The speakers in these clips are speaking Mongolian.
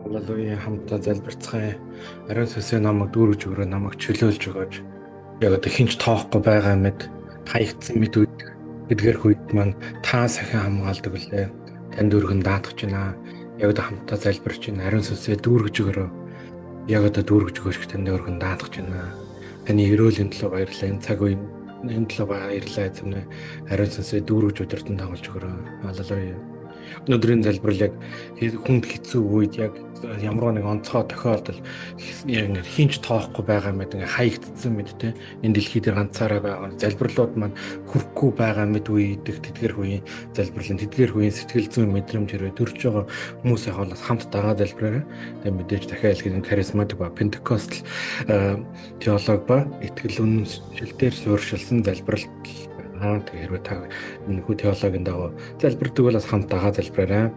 Аллилуйя хамтдаа залбирцгаая. Ариун сүнсээ намайг дүүргэж өгөрөө намайг чөлөөлж өгөөж яг одоо хинч тоохгүй байгаа мэд хаягдсан мэд үед эдгээр үед маань та сахин хамгаалдаг үлээ. Танд өргөн даатгаж байна. Яг одоо хамтдаа залбирч байна. Ариун сүнсээ дүүргэж өгөрөө. Яг одоо дүүргэж өгөөч танд өргөн даатгаж байна. Таны өрөөлийн төлөө баярлалаа. Энэ цаг үеийн энэ төлөө баярлалаа эзэмнэ. Ариун сүнсээ дүүргэж удирдан дагуулж өгөрөө. Аллилуйя. Өнөөдрийн залбирал яг хүнд хэцүү үед яг ямар нэг онцгой тохиолдол яг ингэ хинч тоохгүй байгаа мэд ингээ хаягдсан мэд те энэ дэлхий дээр ганцаараа байгаа залбирлууд маань хүрхгүй байгаа мэд үе идэх тэдгэр үеийн залбирлын тэдгэр үеийн сэтгэл зүйн мэдрэмж хэрэг төрж байгаа хүмүүсийн хоолоос хамт дагаа залбираарай. Тэгээ мэдээж дахиад хэлэх харизматик ба пентекостл теолог ба итгэл үнэмшилтээр суурьшилсан залбиралт тэгээ хэрвээ та энэ хүү теологийн дагуу залбирдаг бол бас хамт дагаа залбираарай.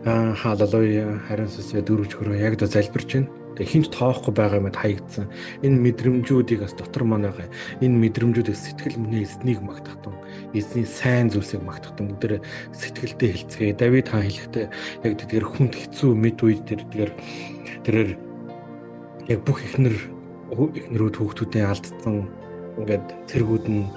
Халелуя. Харин сүсээ дөрвж хөрөө яг да залбирч байна. Тэгээ хинч тоохгүй байгаа мэд хаягдсан. Энэ мэдрэмжүүдийг бас дотор маань байгаа. Энэ мэдрэмжүүдийг сэтгэл минь эзнийг магтахтун. Эзний сайн зүйлсийг магтахтун. Бүгдээ сэтгэлдээ хэлцгээе. Давид хаан хэлэхдээ яг тэр хүнд хэцүү мэд үед тэрээр яг бүх эхнэрүүд хүүхдүүдээ алдсан. Ингээд цэргүүд нь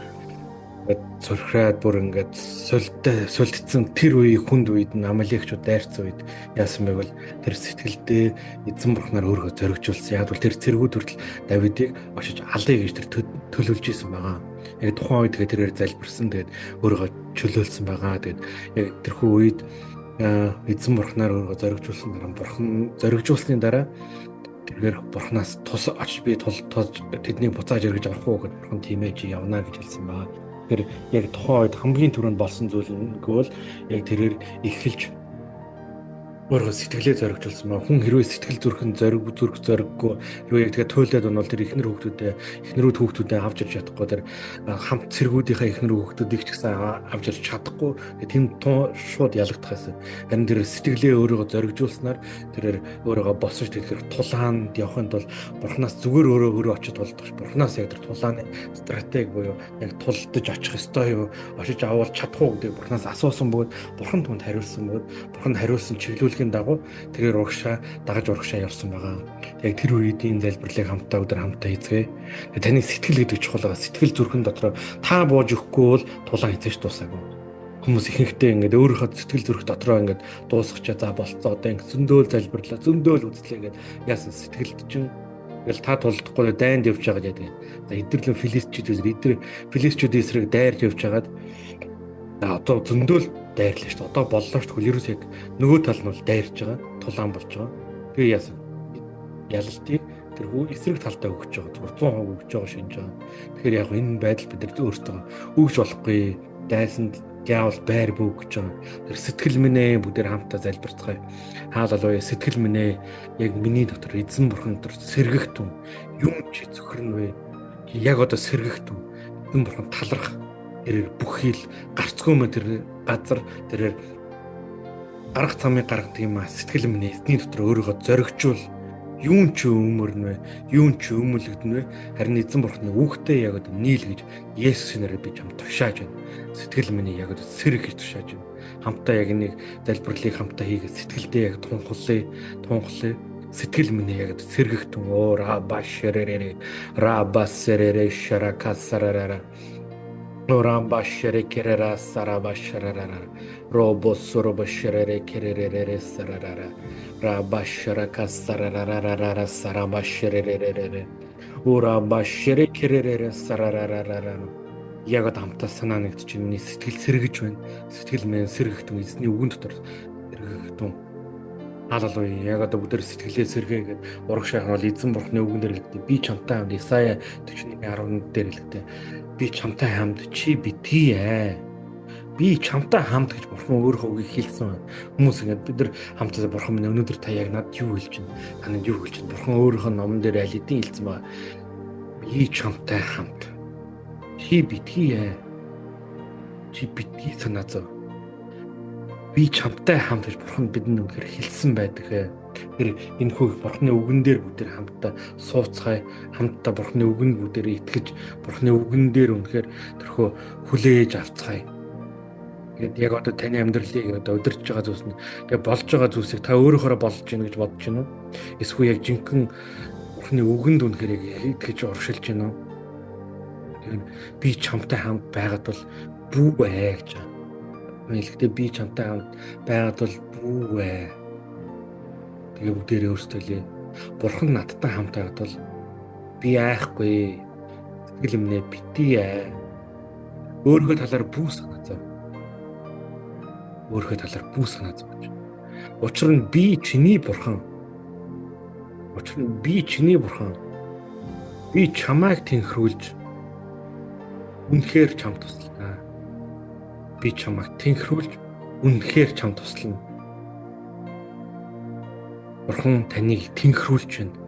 цорхраад бүр ингээд сулдсан тэр үеийн хүнд үед нь амалекчуд дайрцсан үед яасан бэ бол тэр сэтгэлдээ эзэн бурхнаар өөргөө зоригжуулсан. Яг бол тэр цэргүүд хүртэл Давидыг очиж алъя гэж тэр төлөвлөж исэн байгаа. Яг тухайн үед тэрээр залбирсан. Тэгээд өөргөө чөлөөлсөн байгаа. Тэгээд яг тэрхүү үед эзэн бурхнаар өөргөө зоригжуулсан дараа бурхан зоригжуулсны дараа тэргээр бурхнаас тус очиж би тулж тэднийг буцааж эргэж авах уу гэж бурхан тиймээ чи явна гэж хэлсэн байгаа. Тэр яг тухайн үед хамгийн түрүүнд болсон зүйл нь гэвэл яг тэрээр эхэлж өөрөө сэтгэлээ зоригжуулсан ба хүн хэрвээ сэтгэл зүрхэн зориггүй хэрвээ яг тэгээ туйлаад бол тэр эхнэрүүд хүүхдүүдээ авч ирж чадахгүй тэр хамт цэргүүдийнхээ эхнэр хүүхдүүдийг ч гэсэн авч ирж чадахгүй тийм шууд ялагдах байсан. Харин тэр сэтгэлээ өөрийгөө зоригжуулснаар тэрээр өөрийгөө босож тэр тулаанд явахын тулд бурхнаас зүгээр өөрөө очиж тулдах. Бурхнаас яг тэр тулааны стратеги буюу яг тулдаж очих ёстой юу? Очиж аваад чадах уу гэдэг бурхнаас асуусан бөгөөд бурхан түнд хариулсан бөгөөд бурхан хариулсан чиглүүлэх дагуу тэрээр дагаж урагшаа явсан байгаа. Яг тэр үеийн залбирлыг хамтдаа хамтдаа хийцгээе. Таны сэтгэл гэдэг чухал байгаа. Сэтгэл зүрхэн дотор та бууж өгөхгүй бол тулаан хийцэж дуусаагүй. Хүмүүс ихэнхдээ ингээд өөрийнхөө сэтгэл зүрх дотроо ингээд дуусгачаа за болцоо одоо ингээд зөндөөл залбирлаа, зөндөөл үзлээ ингээд яасан сэтгэлд чинь ингээл та тулдахгүй дайнд явж байгаа гэдэг. За эдгэрлэн филистчүүд эсрэг дайрж явж байгаад одоо зөндөөл дайрлаа шүү дээ. Одоо боллоо шүү дээ. Ерөөс яг нөгөө тал нь бол дайрж байгаа. Тулаан болж байгаа. Тэгээ яасан? Ялалтыг тэр эсрэг талдаа өгч байгаа. Зүгээр 100% өгч байгаа шинж байгаа. Тэгэхээр яг энэ байдал бид нар өөртөө өгж болохгүй. Дайсанд яавал байр бүү гэж байгаа. Тэр сэтгэл минь бүгдээр хамтаа залбирцгаая. Хаалалуя сэтгэл минь яг миний дотор эзэн бурхан дотор сэргэгтэн юм чи зөвхөрнө вэ? Яг одоо сэргэгтэн эзэн бурхан талрах тэрээр бүхэл гарцгүй мэ тэр газар тэрээр гарах цамыг гаргадаг юм а сэтгэл минь эзний дотор өөрийгөө зоригжуул юун ч өмөрнө юун ч өмөлгдөнө харин эзэн бурхны үгтэй яг одоо нийл гэж Есүсийн нэрээр би чам тушааж байна сэтгэл минь яг одоо сэрэг гэж тушааж байна хамтаа яг нэг залбирлыг хамтаа хийгээд сэтгэлдээ яг тунхлая сэтгэл минь яг сэргэгтэн рабашэрэрэ шаракасарара Рамбашере керера сарабашерера робосоробашере керерere сарарара рабашера касарарара сарабашерерere урабашере керерere сарарара яг хамтаа санаа нэгтж миний сэтгэл сэргэж байна. Сэтгэл минь сэргэгтэн эзний үгэн дотор сэргэгтэн Халелуя. Яг одоо бүгд сэтгэлээ сэргээгээд урагшаа хавал эзэн бурхны үгэн дээр хэлдэг. Би чамтай хамт Исая 41:11 дээр хэлдэг. Би чамтай хамт чи битгий ээ. Би чамтай хамт гэж бурхан өөрөө үгийг хэлсэн. Хүмүүс ингээд бид нар хамтдаа бурхан минь өнөөдөр та яг надад юу хэлж байна? Танад юу хэлж байна? Бурхан өөрийнхөө номон дээр аль хэдийн хэлсэн байгаа. Би чамтай хамт. Чи битгий ээ. Чи битгий санаа зов. Би чамтай хамт гэж бурхан бидэнд үнэхээр хэлсэн байдаг. Тэр энэ хөө бурхны үгэн дээр бүгд хамтдаа сууцгаая, хамтдаа бурхны үгэнд бүгд итгэж, бурхны үгэн дээр үнэхээр тэрхөө хүлээж авцгаая. Тэгээд яг одоо таны амьдралыг одоо удирдах байгаа зүйлс нь тэгээд болж байгаа зүйлсийг та өөрөөхөө болж гин гэж бодож байна уу? Эсвэл яг жинхэнэ Бурхны үгэнд үнэхээр яг гэж оршилж байна уу? Тэгээд би чамтай хамт байгаад бол бүү ээ гэж байна. Хэлэхдээ би чамтай хамт байгаад бол бүү ээ. Тэгээд бүгдээрээ өөрсдөө лээ. Бурхан надтай хамт байгаад бол би айхгүй. Сэтгэл өмнө битгий ээ. Өөрийнхөө талаар бүү санаа зов. Өөрийнхөө талаар бүү санаа зовж. Учир нь би чиний бурхан. Учир нь би чиний бурхан. Би чамайг тэнхрүүлж үнэхээр чамд туслана. Би чамайг тэнхрүүлж үнэхээр чамд туслана. Бурхан таныг тэнхрүүлж байна.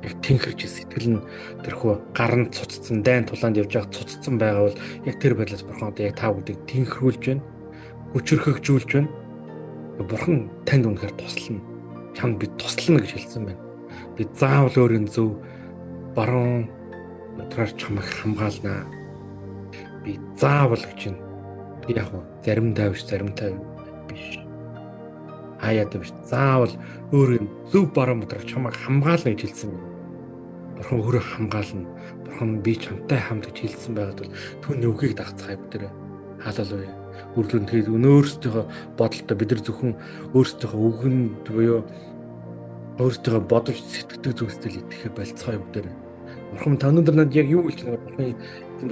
Яг тэнхэрч сэтгэл нь тэрхүү гаранд цуцсан, дайн тулаанд явж байгаа цуцсан байгаа бол яг тэр байдлаас бурхан одоо яг та бүдийг тэнхрүүлж байна. Хүчрхэгжүүлж байна. Бурхан танд үнэхээр туслана. Чамд би туслана гэж хэлсэн байна. Би заавал өөрийн зөв баруун дотроор чамайг хамгаалнаа. Би заавал гэж байна. Би яг заримдаа биш. Хаяад биш. Заавал өөрийн зөв баруун дотроор чамайг хамгаална гэж хэлсэн байна. Бурхан өөрөө хамгаална. Бурхан би чамтай хамт гэж хэлсэн байгаад бол түүний үгийг дагцгаая бүгдээрээ. Хаалалуя. Үргэлж тэгээд өөрсдийнхөө бодолтой бид нар зөвхөн өөрсдийнхөө үгэнд буюу өөрсдийнхөө бодож сэтгэдэг зүйлстэй л итгэхэ болцгоё бүгдээрээ. Бурхан та өнөөдөр надад яг юу хэлж байгаа Бурханы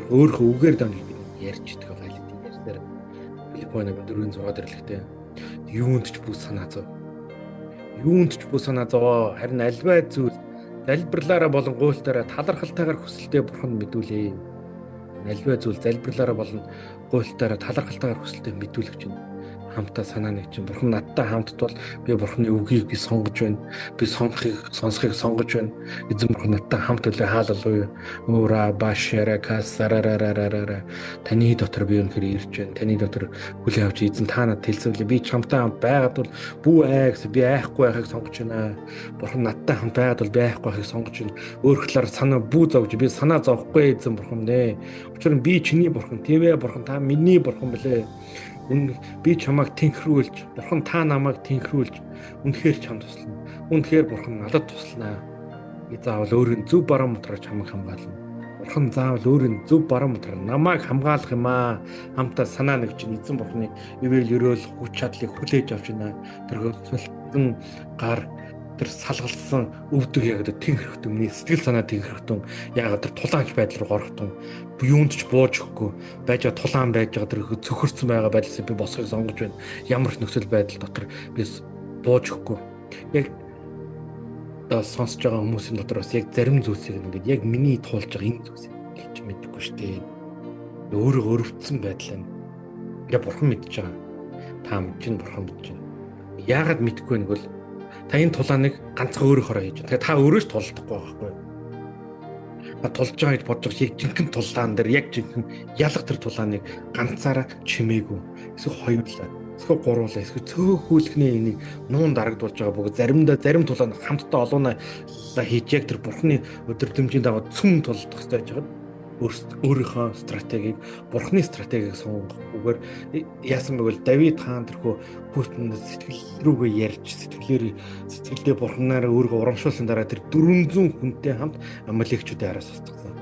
өөрийнхөө үгээр дамжиж бид ярьж идэх байгаа л тийм ярьсаар. Филиппо 4:6 дэрлэгтэй. Юунд ч бүү санаа зов. Юунд ч бүү санаа зов. Харин альваа зүйл залбирлаараа болон гуйлтаараа талархалтайгаар хүсэлтэд Бурханд мэдүүлээ. Альваа зүйл залбирлаараа болон гуйлтаараа талархалтайгаар хүсэлтэд мэдүүлэх чинь хамтаа санаа нэг чинь Бурхан надтай хамт бол би Бурханы үгийг би сонгож байна. Би сонсхийг сонгож байна. Эзэн Бурхан надтай хамт үлээ хааллуя. Уура башара касарарарарара. Таны дотор би өнөхөр ирж байна. Таны дотор хүлээн авч эзэн та надад хэлцүүлээ. Би чамтай хамт байгаад бол бүү аа гэсэн би айхгүй байхыг сонгож байна. Бурхан надтай хамт байгаад бол би айхгүй байхыг сонгож байна. Өөрчлөлөөр санаа бүү зовж би санаа зовхгүй эзэн Бурхан нэ. Учир нь би чиний Бурхан, тийм ээ Бурхан та миний Бурхан блэ. Би чамайг тэнхрүүлж, Бурхан та намайг тэнхрүүлж, үнэхээр чамд туслана. Үнэхээр Бурхан надад туслана. Би заавал өөрийн зөв баруун дотроо чамайг хамгаална. Бурхан заавал өөрийн зөв баруун дотроо намайг хамгаалах юм аа. Хамтаа санаа нэг чинь эзэн Бурханы ивэл өрөөл хүч чадлыг хүлээж авч байна. Тэр хөсөлтөн гар тэр салгалсан өвдөг яг тэр тэнхэрхтэн миний сэтгэл санаа тэнхэрхтэн яг тэр тулаанч байдал руу орохтун юунд ч бууж өгөхгүй байж тулаан байж байгаа тэр цөхөрцөн байгаа байдлаас би босхийг сонгож байна. Ямар ч нөхцөл байдал дотор би бууж өгөхгүй. Яг сонсож байгаа хүмүүсийн дотор бас яг зарим зүйлсийг ингээд яг миний туулж байгаа энэ зүйлсийг хэлж мэдэхгүй шүү дээ. Өөрөө өрөвдсөн байдал нь. Ингээ Бурхан мэдж байгаа. Та мэдж чинь Бурхан мэдж байна. Яагаад мэдэхгүй нэг бол та энэ тулааныг ганцхан өөрөөхөө хийж байна. Тэгээ та өөрөө ч тулдахгүй байхгүй юу? Тулж байгаа гэж бодож байгаа яг жинхэнэ тулаан дээр яг жинхэнэ ялах тэр тулааныг ганцаараа чимээгүй. Эсвэл хоёулаа, эсвэл гуруулаа, эсвэл цөөхүүлхний энийг нуун дарагдуулж байгаа бүгд зарим тулаан хамтдаа олоонаа хийж яг тэр Бурханы өдөрдмжийн дагуу цөм тулдах хэрэгтэй гэж байгаа. Өөрийнхөө стратегийг, Бурханы стратегийг сонгохгүйгээр яасан бэ гэвэл Давид хаан тэрхүү Путин сэтгэл рүүгээ ярьж сэтгэлдээ Бурханаараа өөрийгөө урамшуулсан дараа тэр 400 хүнтэй хамт Амалекчүүдийн араас устгасан.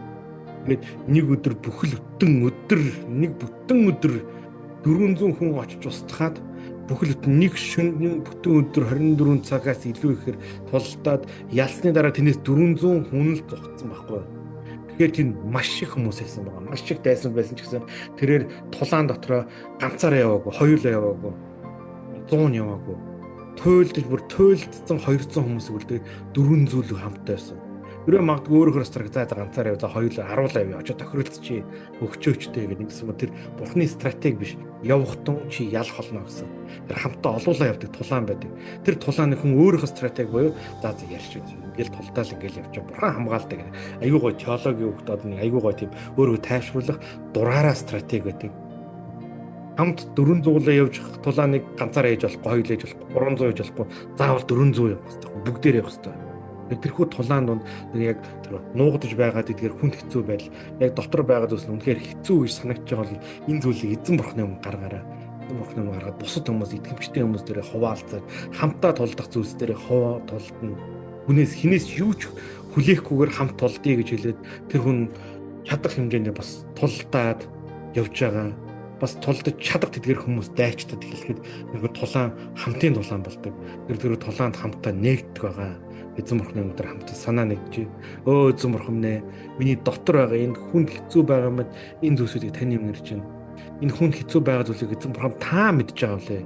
Тэгээд нэг өдөр нэг бүтэн өдөр 400 хүн очиж устгаад бүхэл бүтэн нэг шөнө бүтэн өдөр 24 цагаас илүү ихээр тулдаад ялсны дараа тэрнээс 400 хүн л зогтсон байхгүй юу? Тэгэхээр тийм маш их хүмүүс байсан байгаа. Маш их дайсан байсан ч гэсэн тэрээр тулаан дотроо ганцаараа яваагүй, хоёулаа яваагүй, 100 яваагүй. Туйлдсан 200 хүмүүс үлдээд 400 л хамттай байсан. Өөрөө магадгүй өөрөөр стратеги ганцаараа яваа, хоёулаа харуулаа яваа. Очоо тохиролцчих өгчөөчтэй гэдэг нэгсэн юм. Тэр Бурханы стратеги биш. Явахтун чи ялах болно гэсэн. Тэр хамтаа олуулаа явдаг тулаан байдаг. Тэр тулааны хүн өөрийнхөө стратеги буюу за ярьж байна. Ингээл тулдаал ингээл явчих. Бурхан хамгаалдаг. Аюу гой теологи өгдөөд нэг аюу гой тийм өөрийгөө тайвшруулах дураараа стратеги байдаг. Хамт 400-лаа явж тулааныг ганцаараа хийж болохгүй, хоёулаа хийж болохгүй, 300 хийж болохгүй. Заавал 400 явах хэрэгтэй. Бүгдээр явах хэрэгтэй. Тэрхүү тулаан донд яг тэр нуугдж байгаад эдгээр хүнд хэцүү байдал яг дотор байгаад үс үнэхээр хэцүү гэж санагдж байгаа бол энэ зүйлийг эзэн Бурханы өмнө гаргаараа. Бурхан руу гаргаад бусад хүмүүс итгэмжтэй хүмүүс дээр хуваалцаад хамтаа тулдах зүйлс дээр ховоо тулдна. Хинээс юу ч хүлээхгүйгээр хамт тулдъя гэж хэлээд тэр хүн чадах хэмжээнд бас тулдаад явж байгаа. Бас тулдаж чадах тэдгэр хүмүүс дайчдад хэлэхэд нэг тулаан хамтын тулаан болдог. Тэр тулаанд хамтаа нэгддэг байгаа. Эзэн Бурханы өнөдөр хамтаа санаа нэгдэж өө эзэн Бурхан минь миний дотор байгаа энэ хүнд хэцүү байгаа мэд энэ зүйлсүүдийг таны өмнө ирж байна. Энэ хүнд хэцүү байгаа зүйлийг эзэн Бурхан та мэдж байгаа үлээ.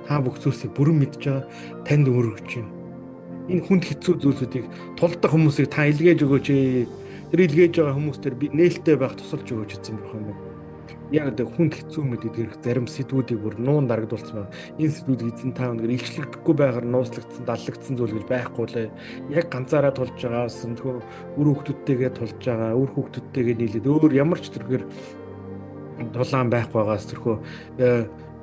Та бүх зүйлсийг бүрэн мэдж байгаа, танд өргөж байна. Энэ хүнд хэцүү зүйлсүүдийг тулдах хүмүүсийг та илгээж өгөөч. Тэр илгээж байгаа хүмүүстээр би нээлттэй байх тусалж өгөөч эзэн Бурхан минь. Яг одоо хүнд хэцүү мэдээд ирэх зарим сэдвүүдийг бүр нуун дарагдуулсан байна. Энэ сэдвүүд эзэн та өнөөр илчлэгдэхгүй байгаар нууцлагдсан, даллагдсан зүйл гэж байхгүй лээ. Яг ганцаараа тулж байгаас нөхөө үр хүүхдүүдтэйгээ тулж байгаа, үр хүүхдүүдтэйгээ нийлээд өөр ямар ч төрхөөр тулаан байхгүй байгаас тэрхүү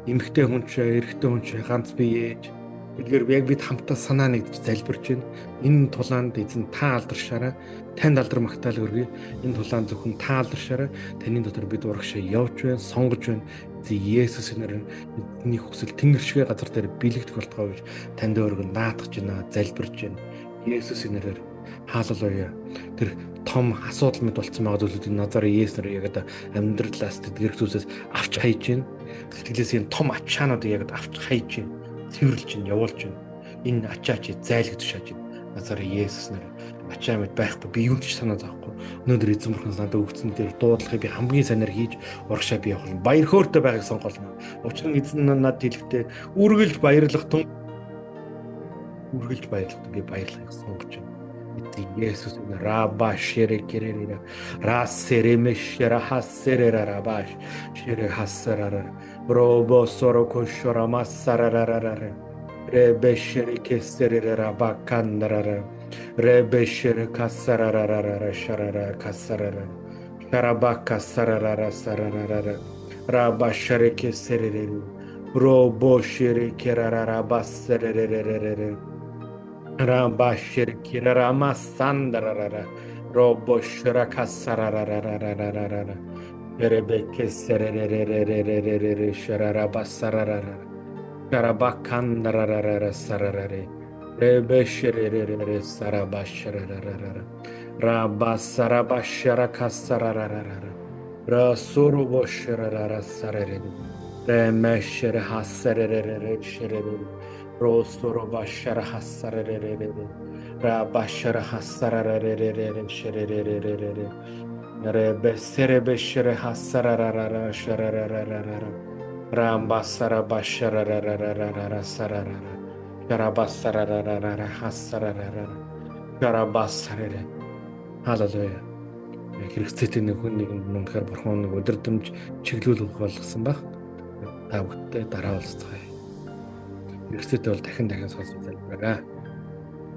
эмэгтэй хүн ч, эрэгтэй хүн ч ганц биеэж эдгээр яг бид хамтаа санаа нэгдэж залбирч байна. Энэ тулаанд эзэн та алдаршаараа, танд алдар магтаал өргөе. Энэ тулаан зөвхөн та алдаршаараа, таны дотор бид урагшаа явж байна, сонгож байна. Эзэн Есүсийн нэрээр бидний хүсэл тэнгэршгээ газар дээр бэлэгдэх болтугай гэж танд өргөн наатгаж байна, залбирч байна. Есүсийн нэрээр хааллууя. Тэр том асуудал мэд болцсон байгаа зүйлүүдийг назар Есүсээр яг одоо амьдралаас тэдгэрх зүйлсээс авч хайж байна. Сэтгэлээс энэ том ачаануудыг яг авч хайж байна. Цэвэрлж чинь явуулж байна. Энэ ачаач зайлгдж шааж байна. Назар Есүс нэр ачаа мэд байхгүй би юу ч санаа зовхгүй. Өнөөдөр эзэн Бурхан надад өгсөн дээр дуудлагыг би хамгийн санаар хийж урагшаа би явах. Баяр хөөртэй байгааг сонголно. Учир нь эзэн надад хэлэхдээ үргэлж баярлах тун үргэлж баярлах би баярлахыг сонгож байна. Есүс раба шере керера расеремешера хасерера рабаш шере хасерара робо сороко шорама сарарарара ребешере кесерера раба кандарара ребешере касарарарара шарара касарара шараба касарарара сарарара раба шере кесерера робо шере керара басереререрere Rabashir Kirama Sandarara Roboshra Kasarararararara Rebeke Serere Sharabasarara Karabakandarara Sarare Rebeshire Sarabasharara Rabasarabashara Kasararara Rasuruboshara Sarere Remesher Hasarere Shere Rosoro bashara hasarere rabashara hasarere sherere rebe serebe shere hasarara sharara rambasara bashara sarara karabasara hasarara karabasare Hallelujah. Хэрэгцээтэй нэг хүн нэгэнд үнэхээр бурхан нэг өдөрдөмж чиглүүлэх болгосон баг. Та бүхэнд дараа уулзцгаая. Хэрэгцээтэй бол дахин сонсож залбираа.